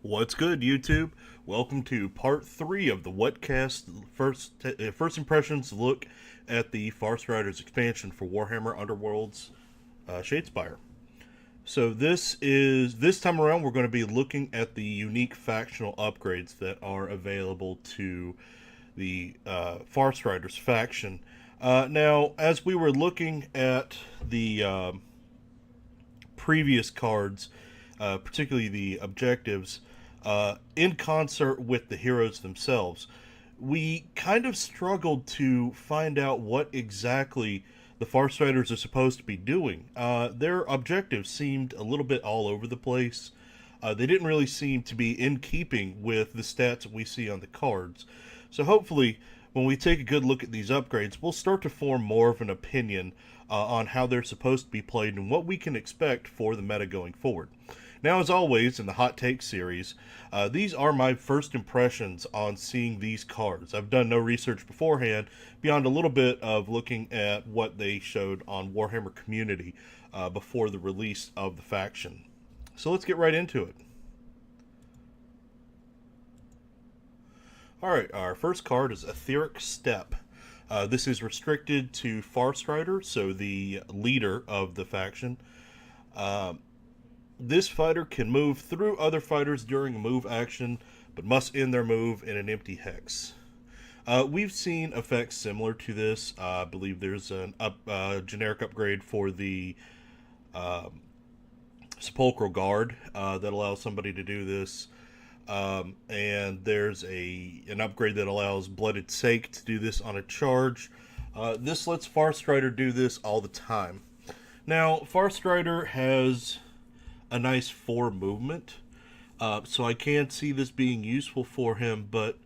What's good, YouTube? Welcome to part 3 of the Whatcast first impressions look at the Farstriders expansion for Warhammer Underworlds Shadespire. So this time around we're going to be looking at the unique factional upgrades that are available to the Farstriders faction. Now, as we were looking at the previous cards, particularly the objectives, in concert with the heroes themselves, we kind of struggled to find out what exactly the Farstriders are supposed to be doing. Their objectives seemed a little bit all over the place. They didn't really seem to be in keeping with the stats that we see on the cards. So hopefully, when we take a good look at these upgrades, we'll start to form more of an opinion on how they're supposed to be played and what we can expect for the meta going forward. Now, as always, in the Hot Take series, these are my first impressions on seeing these cards. I've done no research beforehand beyond a little bit of looking at what they showed on Warhammer Community before the release of the faction. So let's get right into it. Alright, our first card is Etheric Step. This is restricted to Farstrider, so the leader of the faction. This fighter can move through other fighters during a move action, but must end their move in an empty hex. We've seen effects similar to this. I believe there's an generic upgrade for the Sepulchral Guard that allows somebody to do this. And there's an upgrade that allows Blooded Sake to do this on a charge. This lets Farstrider do this all the time. Now, Farstrider has a nice 4 movement, so I can see this being useful for him, but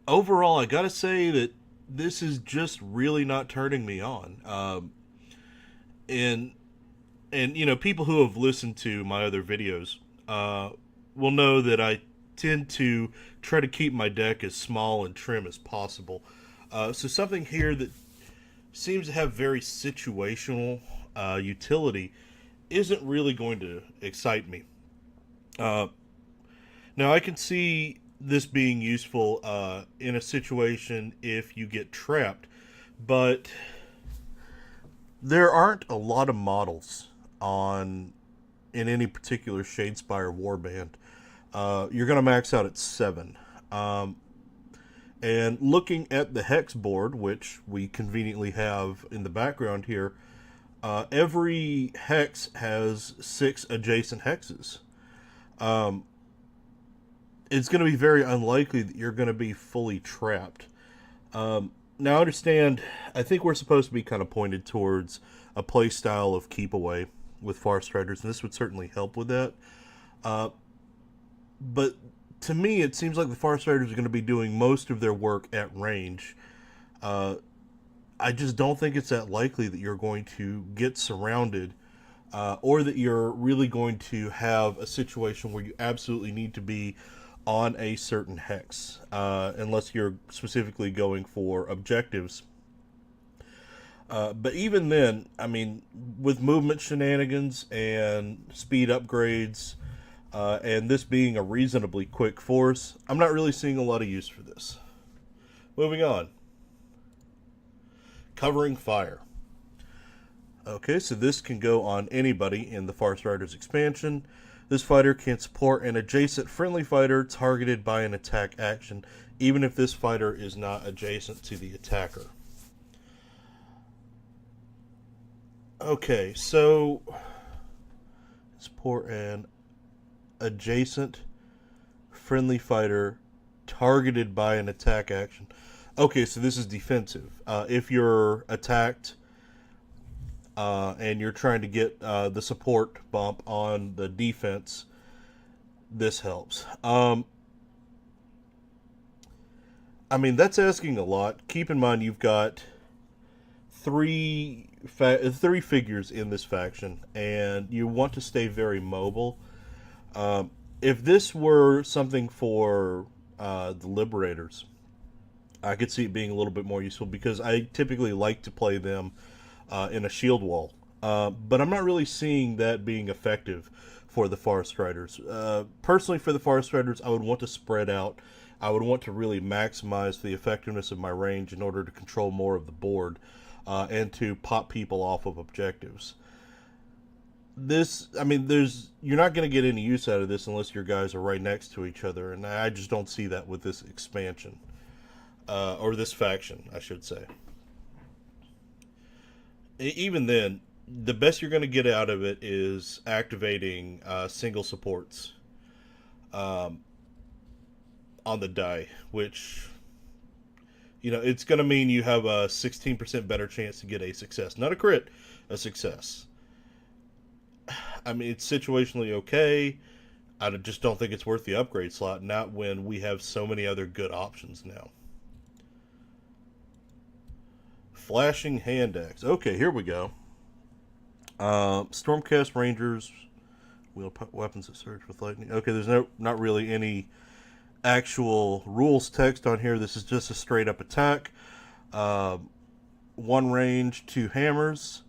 overall I gotta say that this is just really not turning me on. And you know, people who have listened to my other videos will know that I tend to try to keep my deck as small and trim as possible. So something here that seems to have very situational utility isn't really going to excite me. Now, I can see this being useful in a situation if you get trapped, but there aren't a lot of models in any particular Shadespire warband. You're going to max out at 7. And looking at the hex board, which we conveniently have in the background here, every hex has 6 adjacent hexes. It's going to be very unlikely that you're going to be fully trapped. Now, I understand, I think we're supposed to be kind of pointed towards a play style of keep away with Farstriders, and this would certainly help with that. But to me, it seems like the Farstriders are going to be doing most of their work at range. I just don't think it's that likely that you're going to get surrounded or that you're really going to have a situation where you absolutely need to be on a certain hex, unless you're specifically going for objectives. But even then, I mean, with movement shenanigans and speed upgrades, and this being a reasonably quick force, I'm not really seeing a lot of use for this. Moving on. Covering Fire. Okay, so this can go on anybody in the Farstriders expansion. This fighter can support an adjacent friendly fighter targeted by an attack action, even if this fighter is not adjacent to the attacker. Okay, so support an adjacent friendly fighter targeted by an attack action. Okay, so this is defensive. If you're attacked and you're trying to get the support bump on the defense, this helps. I mean, that's asking a lot. Keep in mind you've got three figures in this faction, and you want to stay very mobile. If this were something for the Liberators, I could see it being a little bit more useful because I typically like to play them in a shield wall. But I'm not really seeing that being effective for the Farstriders. Personally, for the Farstriders, I would want to spread out. I would want to really maximize the effectiveness of my range in order to control more of the board and to pop people off of objectives. You're not going to get any use out of this unless your guys are right next to each other, and I just don't see that with this expansion. Or this faction, I should say. Even then, the best you're going to get out of it is activating single supports on the die, which, it's going to mean you have a 16% better chance to get a success. Not a crit, a success. It's situationally okay. I just don't think it's worth the upgrade slot, not when we have so many other good options now. Flashing hand axe. Okay, here we go. Stormcast Rangers. Wield weapons that surge with lightning. Okay, there's not really any actual rules text on here. This is just a straight up attack. 1 range, 2 hammers,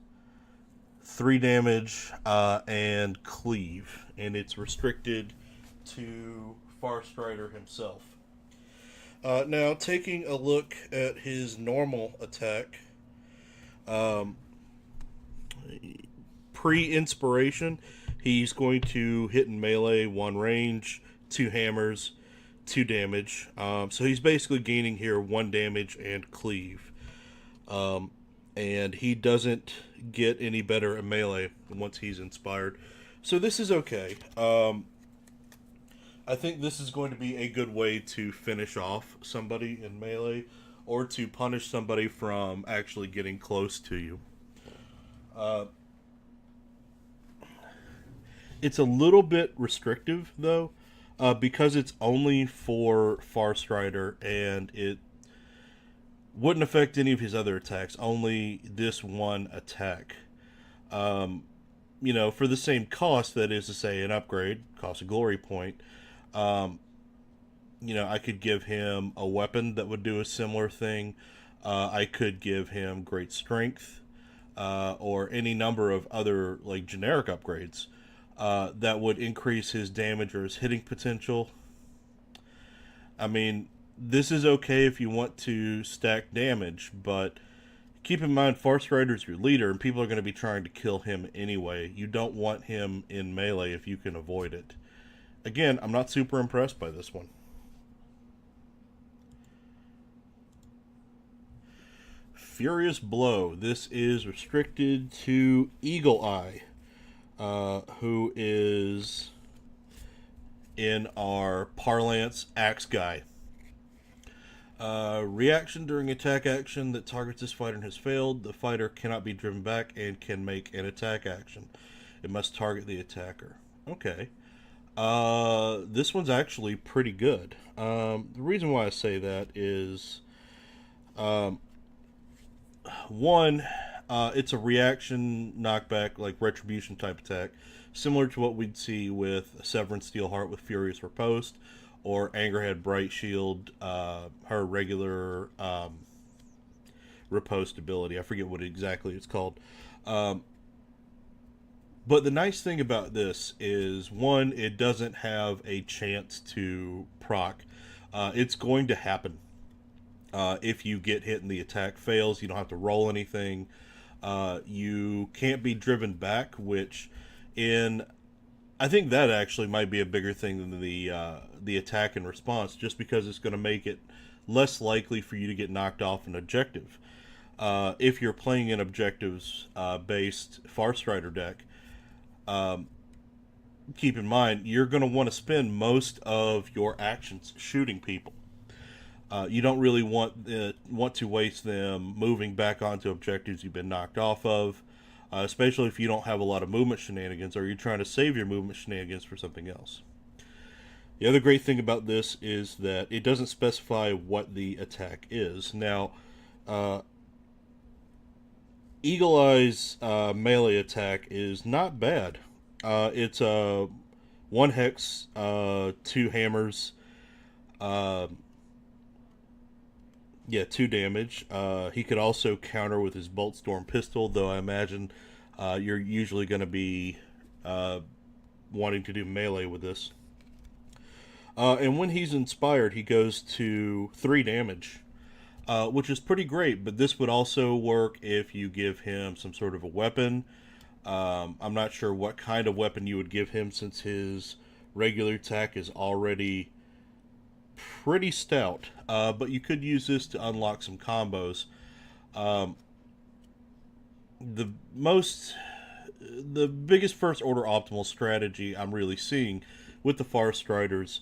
3 damage, and cleave. And it's restricted to Farstrider himself. Now, taking a look at his normal attack, pre-inspiration, he's going to hit in melee, 1 range, 2 hammers, 2 damage. So he's basically gaining here 1 damage and cleave. And he doesn't get any better at melee once he's inspired. So this is okay. I think this is going to be a good way to finish off somebody in melee or to punish somebody from actually getting close to you. It's a little bit restrictive, though, because it's only for Farstrider, and it wouldn't affect any of his other attacks, only this one attack. For the same cost, that is to say, an upgrade, cost a glory point, I could give him a weapon that would do a similar thing. I could give him great strength, or any number of other, generic upgrades that would increase his damage or his hitting potential. This is okay if you want to stack damage, but keep in mind Farstrider's your leader, and people are going to be trying to kill him anyway. You don't want him in melee if you can avoid it. Again, I'm not super impressed by this one. Furious Blow. This is restricted to Eagle Eye, who is, in our parlance, Axe Guy. Reaction during attack action that targets this fighter and has failed. The fighter cannot be driven back and can make an attack action. It must target the attacker. Okay. This one's actually pretty good. The reason why I say that is, one, it's a reaction knockback, like retribution type attack, similar to what we'd see with Severance Steelheart with Furious Riposte, or Angerhead Bright Shield, her regular riposte ability. I forget what exactly it's called. But the nice thing about this is, one, it doesn't have a chance to proc. It's going to happen. If you get hit and the attack fails, you don't have to roll anything. You can't be driven back, which I think that actually might be a bigger thing than the attack and response, just because it's going to make it less likely for you to get knocked off an objective. If you're playing an objectives based Farstrider deck, keep in mind you're going to want to spend most of your actions shooting people. You don't really want to waste them moving back onto objectives you've been knocked off of, especially if you don't have a lot of movement shenanigans, or you're trying to save your movement shenanigans for something else. The other great thing about this is that it doesn't specify what the attack is. Now, Eagle Eye's melee attack is not bad. It's 1 hex, 2 hammers, 2 damage. He could also counter with his Boltstorm pistol, though I imagine you're usually going to be wanting to do melee with this. And when he's inspired, he goes to 3 damage, which is pretty great. But this would also work if you give him some sort of a weapon. I'm not sure what kind of weapon you would give him, since his regular attack is already pretty stout. But you could use this to unlock some combos. The biggest first order optimal strategy I'm really seeing with the Farstriders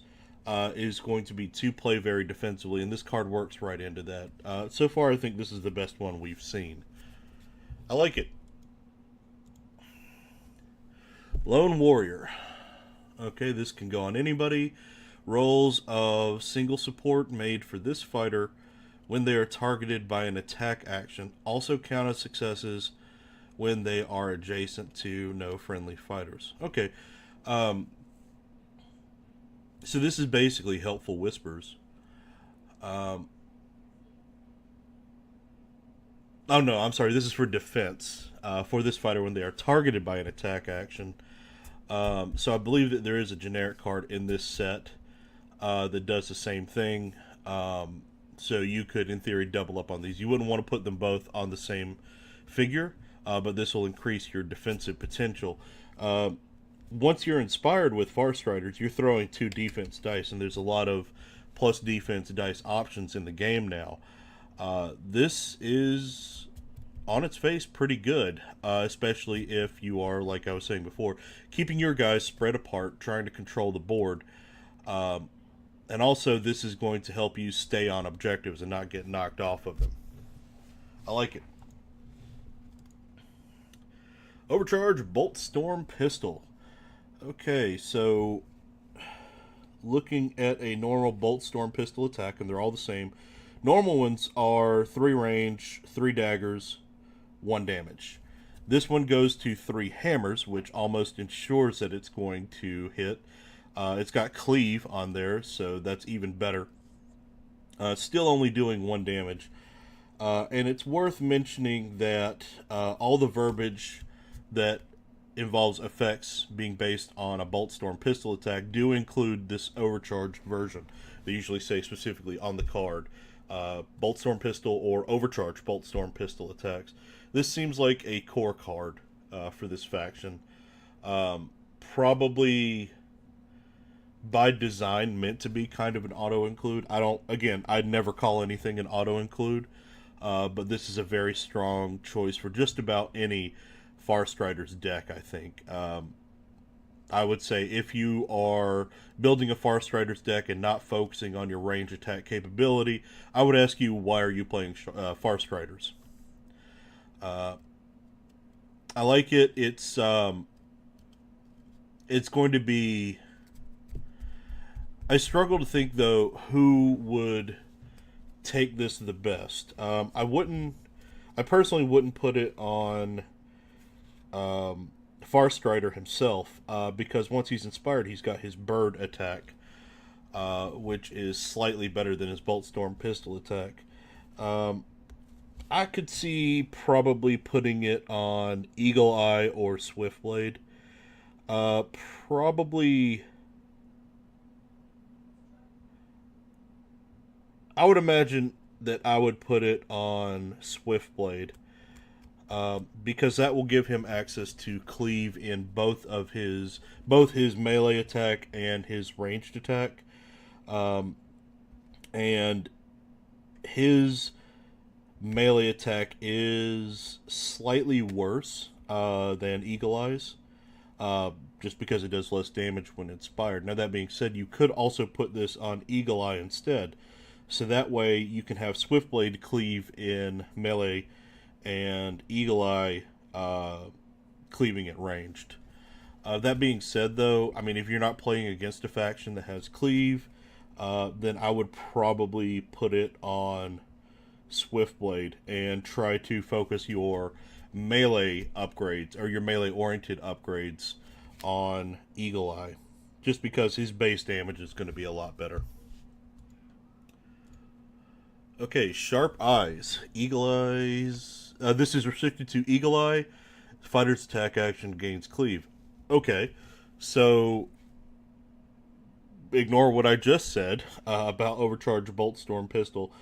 is going to be to play very defensively, and this card works right into that. So far, I think this is the best one we've seen. I like it. Lone Warrior. Okay, this can go on anybody. Rolls of single support made for this fighter when they are targeted by an attack action also count as successes when they are adjacent to no friendly fighters. Okay, so this is basically Helpful Whispers. Oh no, I'm sorry. This is for defense for this fighter when they are targeted by an attack action. So I believe that there is a generic card in this set that does the same thing. So you could, in theory, double up on these. You wouldn't want to put them both on the same figure, but this will increase your defensive potential. Once you're inspired with Farstriders, you're throwing 2 defense dice, and there's a lot of plus defense dice options in the game now. This is, on its face, pretty good, especially if you are, like I was saying before, keeping your guys spread apart, trying to control the board. And also, this is going to help you stay on objectives and not get knocked off of them. I like it. Overcharge Bolt Storm Pistol. Okay, so looking at a normal Bolt Storm Pistol attack, and they're all the same. Normal ones are 3 range, 3 daggers, 1 damage. This one goes to 3 hammers, which almost ensures that it's going to hit. It's got cleave on there, so that's even better. Still only doing 1 damage. And it's worth mentioning that all the verbiage that involves effects being based on a Bolt Storm pistol attack do include this overcharged version. They usually say specifically on the card, Bolt Storm pistol or overcharged Bolt Storm pistol attacks. This seems like a core card for this faction. Probably by design meant to be kind of an auto-include. I'd never call anything an auto-include, but this is a very strong choice for just about any Farstriders deck, I think. I would say if you are building a Farstriders deck and not focusing on your range attack capability, I would ask you, why are you playing Farstriders? I like it. It's going to be... I struggle to think, though, who would take this the best. I personally wouldn't put it on Farstrider himself, because once he's inspired, he's got his bird attack, which is slightly better than his Bolt Storm pistol attack. I could see probably putting it on Eagle Eye or Swiftblade. Probably... I would imagine that I would put it on Swiftblade, because that will give him access to cleave in both his melee attack and his ranged attack, and his melee attack is slightly worse than Eagle Eye's, just because it does less damage when inspired. Now, that being said, you could also put this on Eagle Eye instead. So that way you can have Swiftblade cleave in melee and Eagle Eye cleaving at ranged. That being said, though, I mean, if you're not playing against a faction that has cleave, then I would probably put it on Swiftblade and try to focus your melee upgrades, or your melee-oriented upgrades, on Eagle Eye, just because his base damage is going to be a lot better. Okay, Sharp Eyes. Eagle Eyes. This is restricted to Eagle Eye. Fighter's attack action gains cleave. Okay, So ignore what I just said about Overcharge Boltstorm Pistol.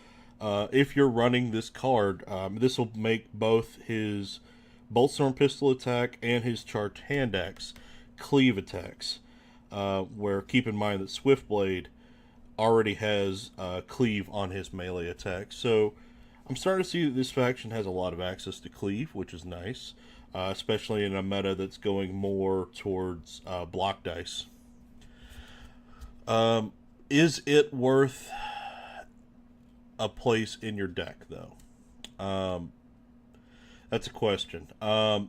If you're running this card, this will make both his Boltstorm Pistol attack and his Charged Hand Axe cleave attacks. Where keep in mind that Swiftblade already has cleave on his melee attack. So I'm starting to see that this faction has a lot of access to cleave, which is nice, especially in a meta that's going more towards block dice. Is it worth a place in your deck, though? That's a question. All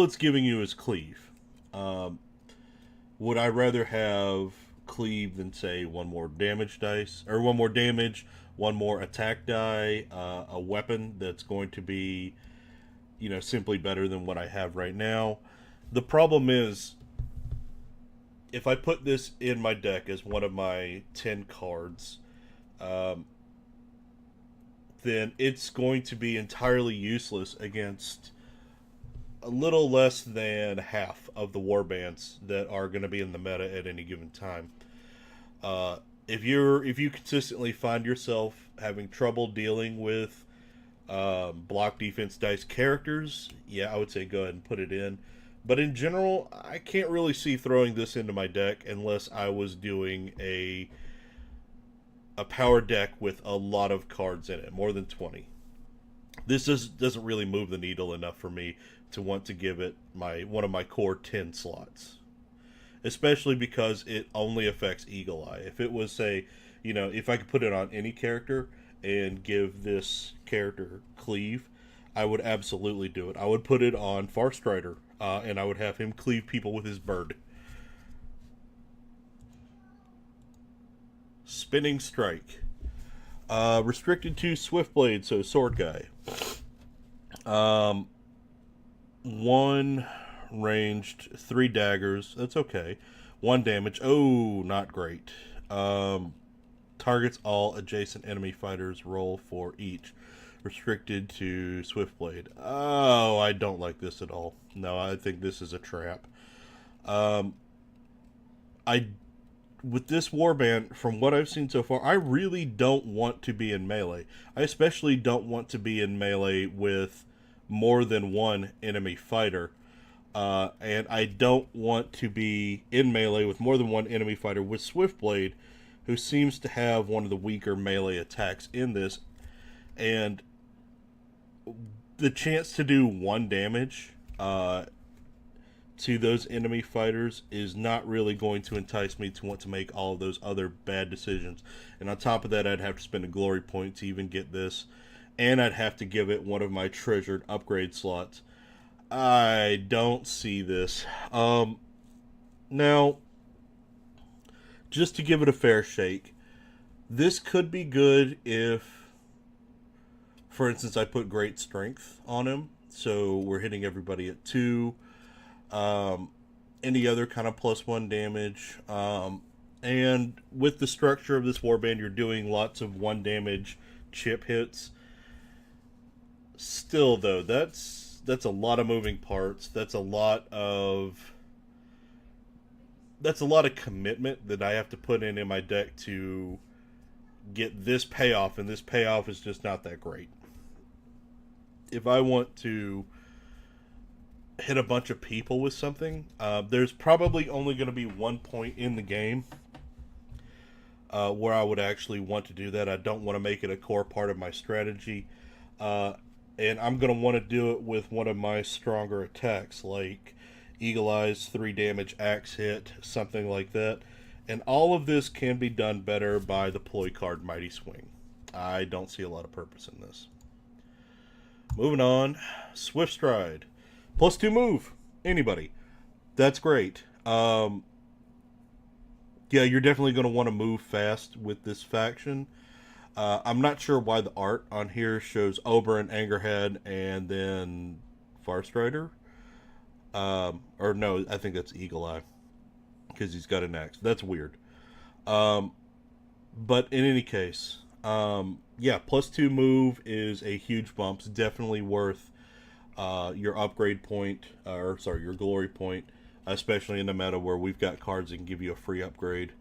it's giving you is cleave. Would I rather have cleave than, say, one more damage dice, or one more damage, one more attack die, a weapon that's going to be, simply better than what I have right now? The problem is, if I put this in my deck as one of my 10 cards, then it's going to be entirely useless against a little less than half of the warbands that are going to be in the meta at any given time. If you consistently find yourself having trouble dealing with block defense dice characters, yeah, I would say go ahead and put it in. But in general, I can't really see throwing this into my deck unless I was doing a power deck with a lot of cards in it, more than 20. This doesn't really move the needle enough for me to want to give it one of my core 10 slots. Especially because it only affects Eagle Eye. If it was, say, if I could put it on any character and give this character cleave, I would absolutely do it. I would put it on Farstrider, and I would have him cleave people with his bird. Spinning Strike. Restricted to Swiftblade, so sword guy. One ranged, 3 daggers. That's okay. 1 damage. Oh, not great. Targets all adjacent enemy fighters. Roll for each. Restricted to Swiftblade. Oh, I don't like this at all. No, I think this is a trap. With this warband, from what I've seen so far, I really don't want to be in melee. I especially don't want to be in melee with more than one enemy fighter. And I don't want to be in melee with more than one enemy fighter with Swiftblade, who seems to have one of the weaker melee attacks in this. And the chance to do 1 damage to those enemy fighters is not really going to entice me to want to make all of those other bad decisions. And on top of that, I'd have to spend a glory point to even get this. And I'd have to give it one of my treasured upgrade slots. I don't see this. Now, just to give it a fair shake, this could be good if, for instance, I put great strength on him. So we're hitting everybody at 2. Any other kind of +1 damage. And with the structure of this warband, you're doing lots of 1 damage chip hits. Still, though, that's a lot of moving parts. That's a lot of commitment that I have to put in my deck to get this payoff, and this payoff is just not that great. If I want to hit a bunch of people with something, there's probably only going to be one point in the game where I would actually want to do that. I don't want to make it a core part of my strategy. And I'm going to want to do it with one of my stronger attacks, like Eagle Eye's 3 damage axe hit, something like that. And all of this can be done better by the ploy card Mighty Swing. I don't see a lot of purpose in this. Moving on, Swift Stride. +2 move. Anybody. That's great. Yeah, you're definitely going to want to move fast with this faction. I'm not sure why the art on here shows Oberon, Angerhead, and then Farstrider. Or no, I think that's Eagle Eye, because he's got an axe. That's weird. But in any case, yeah, +2 move is a huge bump. It's definitely worth your upgrade point, your glory point. especially in the meta where we've got cards that can give you a free upgrade.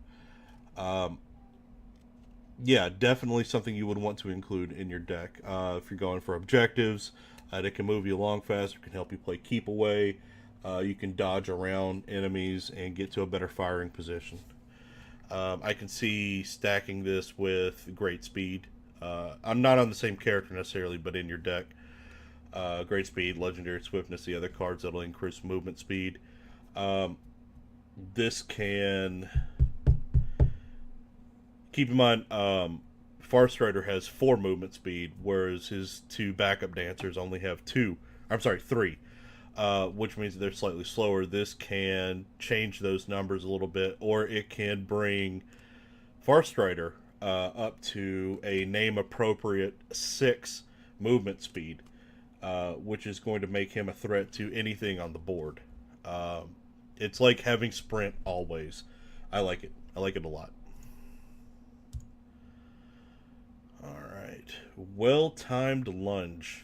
Yeah, definitely something you would want to include in your deck. If you're going for objectives, that can move you along faster, can help you play keep away. You can dodge around enemies and get to a better firing position. I can see stacking this with great speed. I'm not on the same character necessarily, but in your deck. Great speed, legendary swiftness, the other cards that'll increase movement speed. This can... Keep in mind, Farstrider has 4 movement speed, whereas his 2 backup dancers only have 2. I'm sorry, 3. Which means they're slightly slower. This can change those numbers a little bit, or it can bring Farstrider up to a name-appropriate 6 movement speed, which is going to make him a threat to anything on the board. It's like having sprint always. I like it. I like it a lot. Alright. Well-timed lunge.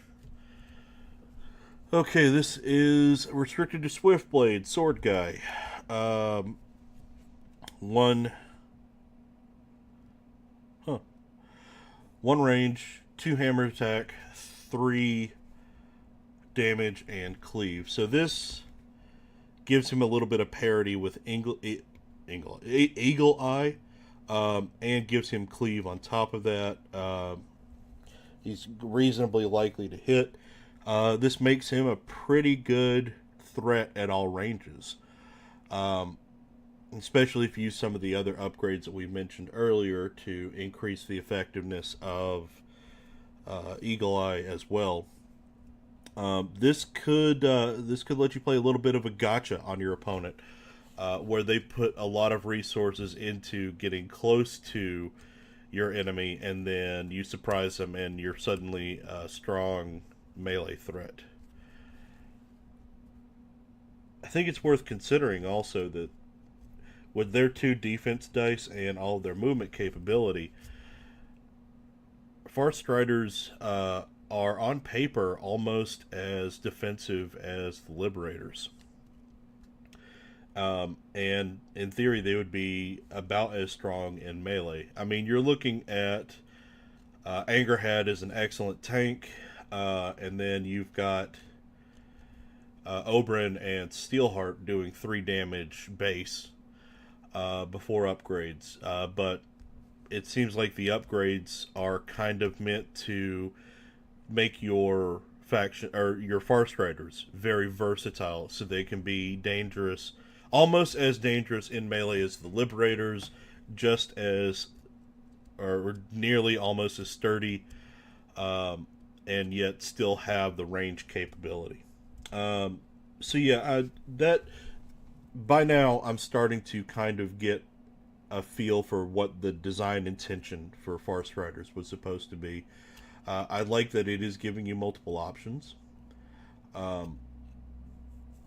Okay, this is restricted to Swiftblade, Sword Guy. One range, 2 hammer attack, 3 damage, and cleave. So this gives him a little bit of parity with Eagle Eye. And gives him cleave on top of that. He's reasonably likely to hit. This makes him a pretty good threat at all ranges. Especially if you use some of the other upgrades that we mentioned earlier to increase the effectiveness of Eagle Eye as well. This could let you play a little bit of a gotcha on your opponent. Where they put a lot of resources into getting close to your enemy, and then you surprise them, and you're suddenly a strong melee threat. I think it's worth considering also that with their 2 defense dice and all of their movement capability, Farstriders are on paper almost as defensive as the Liberators. And in theory, they would be about as strong in melee. I mean, you're looking at Angerhad is an excellent tank, and then you've got Oberyn and Steelheart doing 3 damage base before upgrades. But it seems like the upgrades are kind of meant to make your faction or your Farstriders very versatile, so they can be dangerous. Almost as dangerous in melee as the Liberators, just as, or nearly almost as sturdy, and yet still have the range capability. So yeah, that by now I'm starting to kind of get a feel for what the design intention for Farstriders was supposed to be. I like that it is giving you multiple options.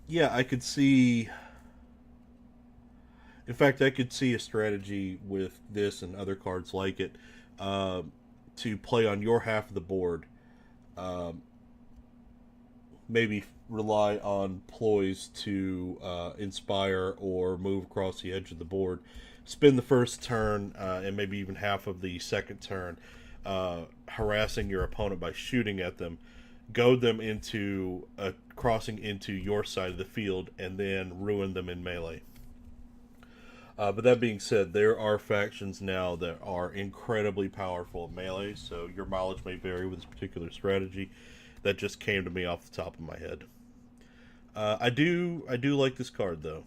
Yeah, I could see... In fact, I could see a strategy with this and other cards like it to play on your half of the board. Maybe rely on ploys to inspire or move across the edge of the board. Spend the first turn and maybe even half of the second turn harassing your opponent by shooting at them. Goad them into crossing into your side of the field and then ruin them in melee. But that being said, there are factions now that are incredibly powerful in melee, so your mileage may vary with this particular strategy. That just came to me off the top of my head. I do like this card though.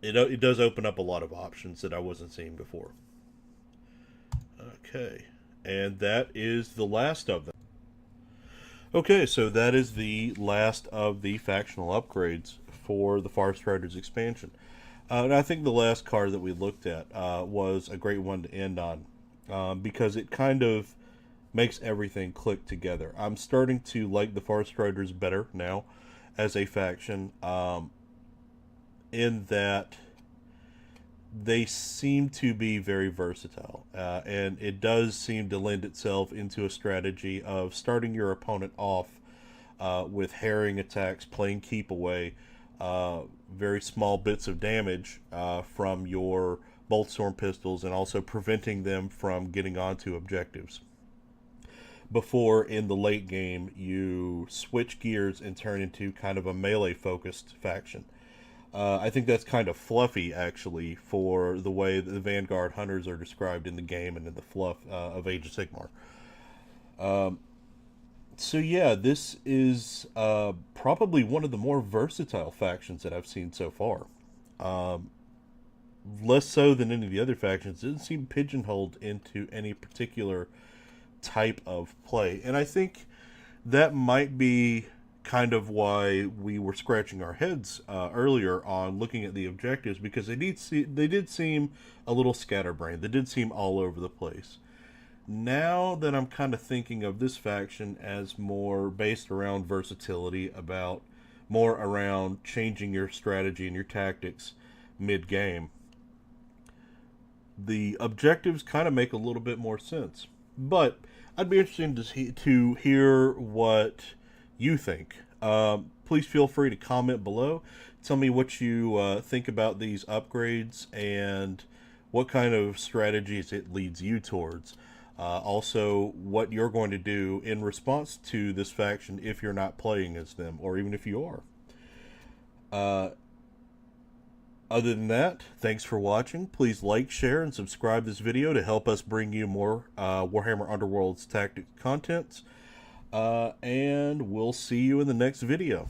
It does open up a lot of options that I wasn't seeing before. Okay, and that is the last of them. Okay, so that is the last of the factional upgrades for the Farstriders expansion. And I think the last card that we looked at was a great one to end on because it kind of makes everything click together. I'm starting to like the Farstriders better now as a faction in that they seem to be very versatile, and it does seem to lend itself into a strategy of starting your opponent off with harrying attacks, playing keep away, very small bits of damage from your Boltstorm pistols, and also preventing them from getting onto objectives. Before, in the late game, you switch gears and turn into kind of a melee-focused faction. I think that's kind of fluffy, actually, for the way that the Vanguard Hunters are described in the game and in the fluff of Age of Sigmar. So yeah, this is probably one of the more versatile factions that I've seen so far. Less so than any of the other factions. It doesn't seem pigeonholed into any particular type of play. And I think that might be kind of why we were scratching our heads earlier on looking at the objectives, because they did seem a little scatterbrained. They did seem all over the place. Now that I'm kind of thinking of this faction as more based around versatility, about more around changing your strategy and your tactics mid-game, the objectives kind of make a little bit more sense. But I'd be interested to hear what you think. Please feel free to comment below. Tell me what you think about these upgrades and what kind of strategies it leads you towards. Also, what you're going to do in response to this faction if you're not playing as them, or even if you are. Other than that, thanks for watching. Please like, share, and subscribe this video to help us bring you more Warhammer Underworlds tactics content. And we'll see you in the next video.